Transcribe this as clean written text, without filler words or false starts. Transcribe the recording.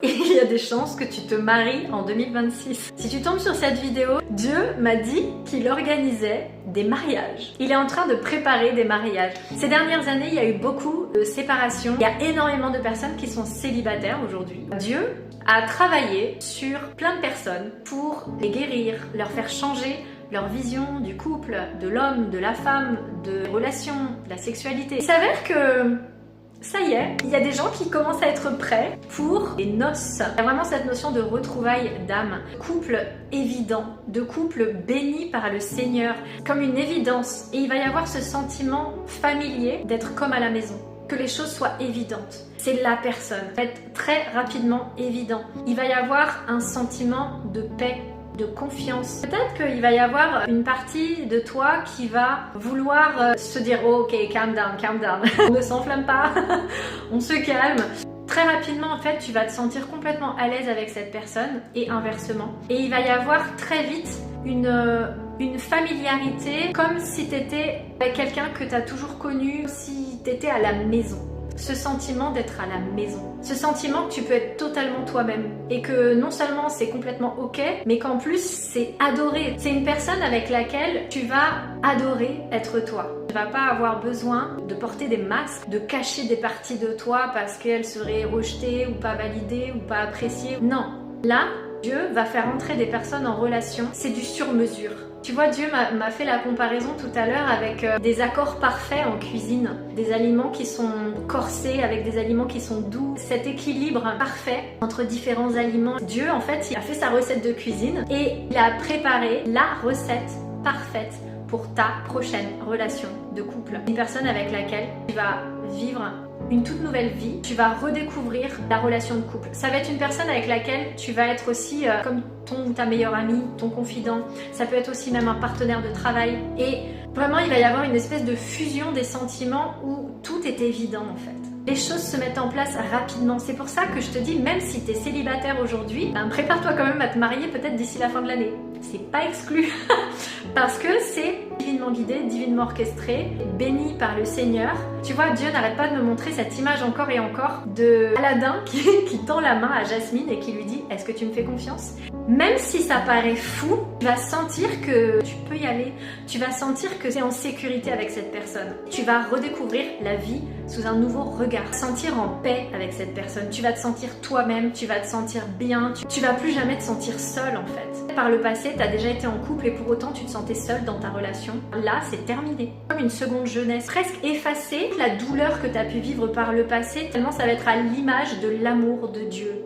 Et il y a des chances que tu te maries en 2026. Si tu tombes sur cette vidéo, Dieu m'a dit qu'il organisait des mariages. Il est en train de préparer des mariages. Ces dernières années, il y a eu beaucoup de séparations. Il y a énormément de personnes qui sont célibataires aujourd'hui. Dieu a travaillé sur plein de personnes pour les guérir, leur faire changer leur vision du couple, de l'homme, de la femme, de relations, de la sexualité. Il s'avère que ça y est, il y a des gens qui commencent à être prêts pour les noces. Il y a vraiment cette notion de retrouvailles d'âme, couple évident, de couple béni par le Seigneur, comme une évidence. Et il va y avoir ce sentiment familier d'être comme à la maison, que les choses soient évidentes. C'est la personne, ça va être très rapidement évident. Il va y avoir un sentiment de paix, de confiance. Peut-être qu'il va y avoir une partie de toi qui va vouloir se dire oh, ok, calm down, on ne s'enflamme pas, on se calme. Très rapidement, en fait, tu vas te sentir complètement à l'aise avec cette personne et inversement. Et il va y avoir très vite une familiarité, comme si tu étais avec quelqu'un que tu as toujours connu, si tu étais à la maison. Ce sentiment d'être à la maison. Ce sentiment que tu peux être totalement toi-même. Et que non seulement c'est complètement ok, mais qu'en plus c'est adoré. C'est une personne avec laquelle tu vas adorer être toi. Tu vas pas avoir besoin de porter des masques, de cacher des parties de toi parce qu'elles seraient rejetées ou pas validées ou pas appréciées. Non. Là, Dieu va faire entrer des personnes en relation. C'est du sur-mesure. Tu vois, Dieu m'a fait la comparaison tout à l'heure avec des accords parfaits en cuisine, des aliments qui sont corsés avec des aliments qui sont doux, cet équilibre parfait entre différents aliments. Dieu, en fait, il a fait sa recette de cuisine et il a préparé la recette parfaite pour ta prochaine relation de couple. Une personne avec laquelle tu vas vivre une toute nouvelle vie, tu vas redécouvrir la relation de couple. Ça va être une personne avec laquelle tu vas être aussi comme ton ou ta meilleure amie, ton confident. Ça peut être aussi même un partenaire de travail. Et vraiment, il va y avoir une espèce de fusion des sentiments où tout est évident en fait. Les choses se mettent en place rapidement. C'est pour ça que je te dis, même si tu es célibataire aujourd'hui, prépare-toi quand même à te marier peut-être d'ici la fin de l'année. C'est pas exclu parce que c'est divinement guidé, divinement orchestré, béni par le Seigneur. Tu vois, Dieu n'arrête pas de me montrer cette image encore et encore de Aladdin qui tend la main à Jasmine et qui lui dit « Est-ce que tu me fais confiance ?» Même si ça paraît fou, tu vas sentir que tu peux y aller. Tu vas sentir que tu es en sécurité avec cette personne. Tu vas redécouvrir la vie sous un nouveau regard. Sentir en paix avec cette personne. Tu vas te sentir toi-même, tu vas te sentir bien. Tu vas plus jamais te sentir seule en fait. Par le passé, tu as déjà été en couple et pour autant tu te sentais seule dans ta relation. Là, c'est terminé. Comme une seconde jeunesse, presque effacée la douleur que tu as pu vivre par le passé, tellement ça va être à l'image de l'amour de Dieu.